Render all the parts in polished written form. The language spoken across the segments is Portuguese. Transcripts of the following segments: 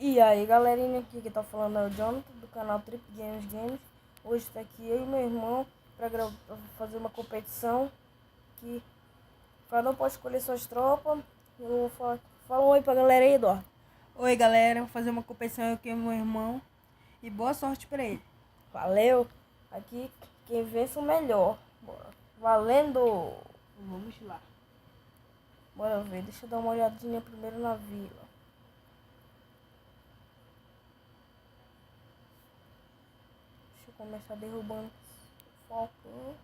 E aí galerinha, aqui que tá falando é o Jonathan do canal Trip Games. Hoje tá aqui eu e meu irmão pra fazer uma competição que cada um pode escolher suas tropas. Eu vou falar, fala um oi pra galera aí, Eduardo. Oi galera, vou fazer uma competição aqui com meu irmão e boa sorte pra ele. Valeu! Aqui quem vence o melhor. Bora. Valendo! Vamos lá. Bora ver, deixa eu dar uma olhadinha primeiro na vila. Deixa eu começar derrubando o falcão.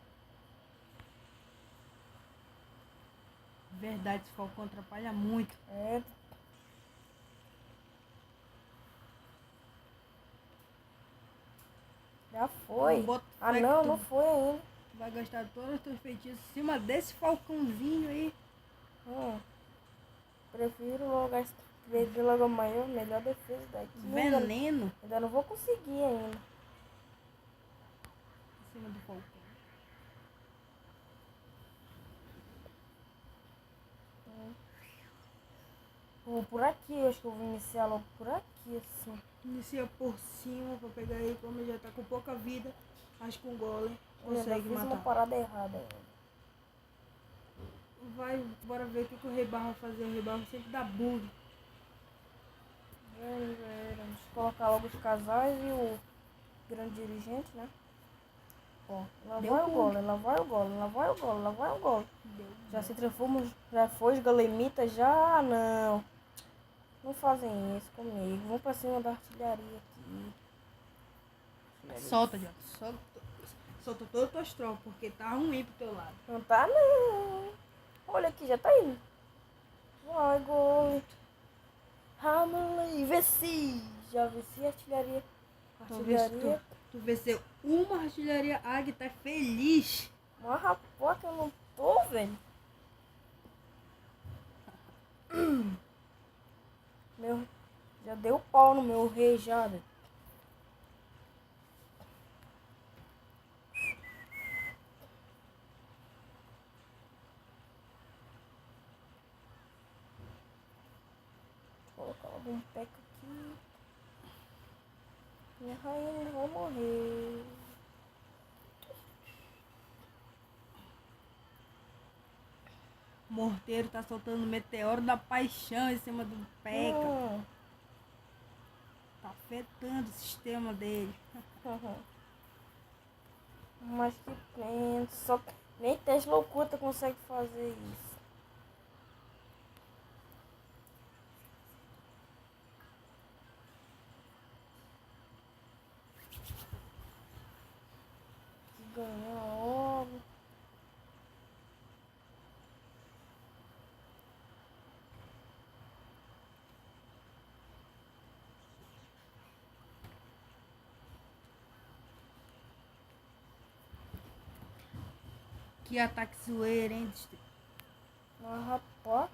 Verdade, esse falcão atrapalha muito. É. Já foi. Ah não, não foi ainda. Vai gastar todos os teus feitiços em cima desse falcãozinho aí. Prefiro logo a maior, melhor defesa daqui. Veneno. Ainda não vou conseguir ainda. Em cima do falcão. Vou por aqui, eu acho que eu vou iniciar logo por aqui, assim. Inicia por cima pra pegar aí, como ele já tá com pouca vida. Acho que um golem consegue matar. Fiz uma parada errada ainda. Bora ver o que o Rei Barra vai fazer. O Rei Barra sempre dá bug. Vamos colocar logo os casais e o grande dirigente, né? Ó, lá vai o gole, lá vai o gole, lá vai o gole, lá vai o gole. Já se transforma, já foi os galemitas, já não. Não fazem isso comigo. Vamos pra cima da artilharia aqui. Solta, Jota. Solta todas as tuas tropas, porque tá ruim pro teu lado. Não tá não. Olha aqui, já tá indo. Vai, gol. Hamley, venci. Já venci a artilharia. Tu venceu uma artilharia, a Águia tá feliz. Mas rapaz, que eu não tô, velho. Já deu pau no meu rei já, velho. Vou colocar algum peco aqui. Minha rainha não vai morrer. O morteiro tá soltando meteoro da paixão em cima do Peca. Tá afetando o sistema dele. Mas que pena. Só que nem Tesla oculta consegue fazer isso. Ganhar logo. Que ataque zoeiro, hein? Mas rapaz.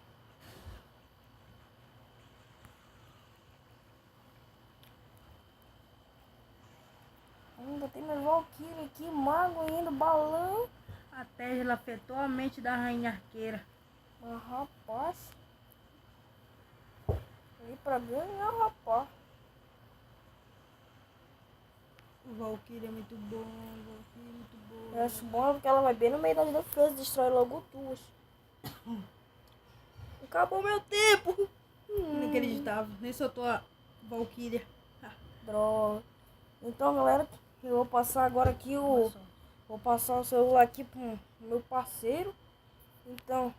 Ainda tem mais Valkyrie aqui, mago ainda, balão. A Tesla afetou a mente da rainha arqueira. Mas rapaz. Aí pra ganhar, rapaz. O Valkyrie é muito bom, Eu acho bom porque ela vai bem no meio das defesas, destrói logo duas. Acabou meu tempo. Inacreditável, nem soltou a Valkyria. Droga. Então, galera, eu vou passar agora aqui vou passar o celular aqui pro meu parceiro. Então,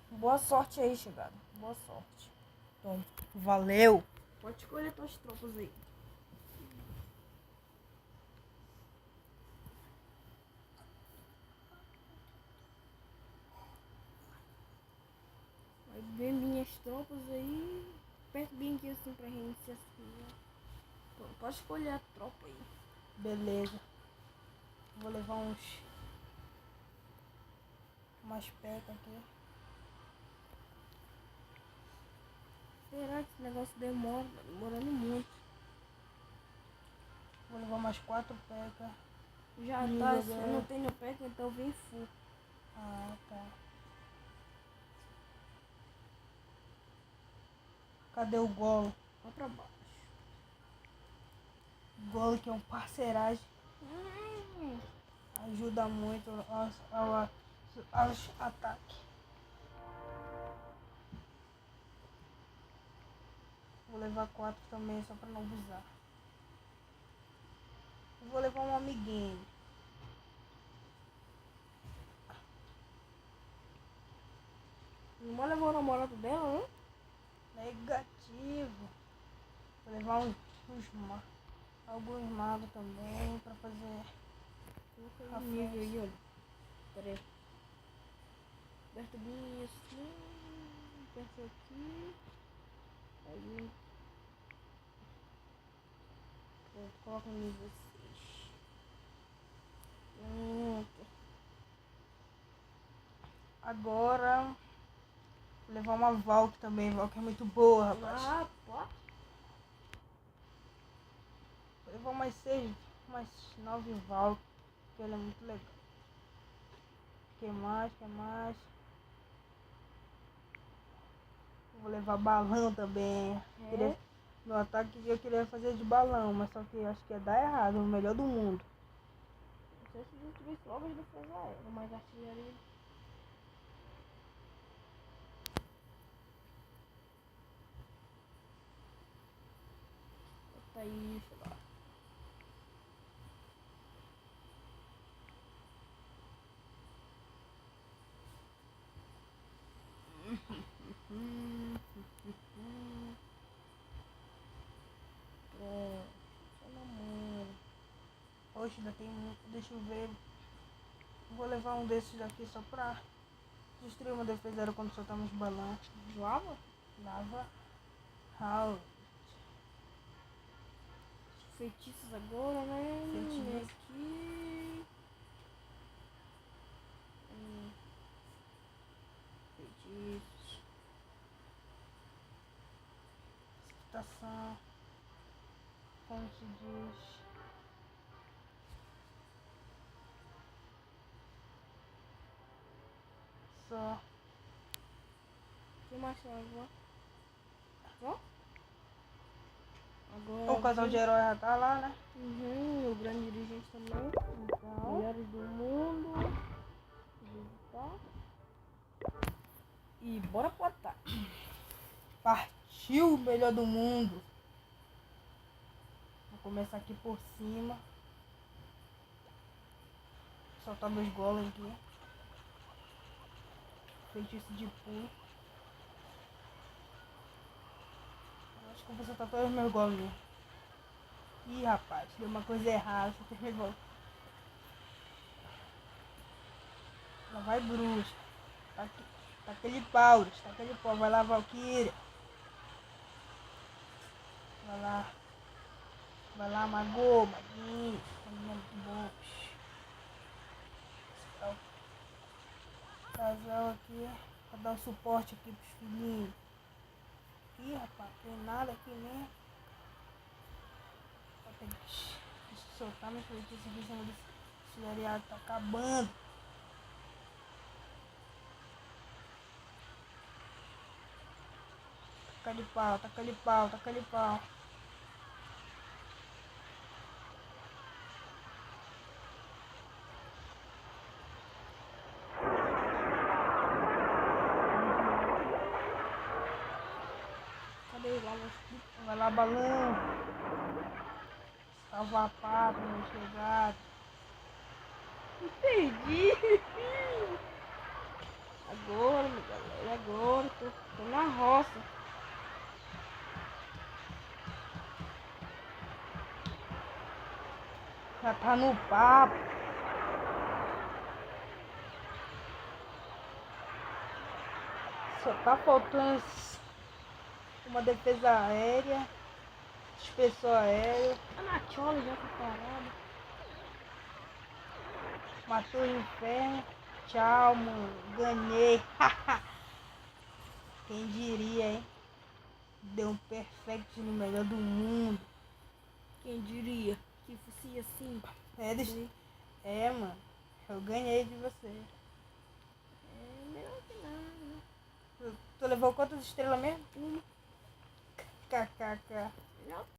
boa sorte aí, chegada. Boa sorte. Toma. Valeu! Pode escolher tuas tropas aí. Vai ver minhas tropas aí. Perto bem aqui assim pra gente assim. Pode escolher a tropa aí. Beleza. Vou levar umas pecas aqui. Será que esse negócio demora? Tá demorando muito. Vou levar umas 4 pecas. Já tá, eu não tenho peca, então vem full. Ah, tá. Cadê o golo? Vai pra baixo. Golem que é um parceiragem. Ajuda muito aos ataques. Vou levar 4 também, só pra não abusar. Vou levar um amiguinho. Não levou o namorado dela, né? Negativo. Vou levar alguns magos também pra fazer. Coloca aí nível aí, olha. Pera aí. Aperta bem assim. Aperta aqui. Aí. Pronto, coloca no nível 6. Pronto. Agora vou levar uma Valk também. Valk é muito boa, rapaz. Ah, pô. Vou levar umas 9 Valk, que ela é muito legal. Que mais? Vou levar balão também. No ataque eu queria fazer de balão, mas só que eu acho que ia dar errado, o melhor do mundo. Não sei se a gente tivesse logo de defesa aérea, mas artilharia. Tá isso lá. Pronto, só na mão. Oxe, ainda tem muito. Deixa eu ver. Vou levar um desses daqui só pra destruir uma defesa aérea quando soltamos balão. Lava? Lava. House. Feitiços agora, né? Feitiço. Aqui. Feitiços. Estação. Como se diz? Só. Que mais tem agora? Ó. Agora. O casal de herói já tá lá, né? O grande dirigente também. Então. Melhores do mundo. Visitar. E bora pro ataque. Partiu o melhor do mundo. Vou começar aqui por cima. Soltar meus golems aqui. Feitiço de pulo. Acho que eu vou soltar todos os meus golems. Ih, rapaz, deu uma coisa errada. Só tem volta. Lá vai bruxa. Tá aquele pau. Vai lá, Valkyria. Vai lá, Maguinho. Maguinho é muito bom. Casal aqui. Pra dar um suporte aqui pros filhinhos. Ih, rapaz, tem nada aqui mesmo. Vou ter que soltar meus feitiços aqui em cima desse variado. Tá acabando. Taca-lhe pau. Cadê o lava? Vai lá, balão. Salva a pátria, meu chegado. Perdi. Agora, meu galera, agora. Tô na roça. Já tá no papo. Só tá faltando uma defesa aérea. Dispersor aéreo. A Natiola já tá parada. Matou o inferno. Tchau, mano. Ganhei. Quem diria, hein? Deu um perfect no melhor do mundo. Quem diria que fosse assim? Mano. Eu ganhei de você. É melhor que nada, né? Tu levou quantas estrelas mesmo? KKK. Melhor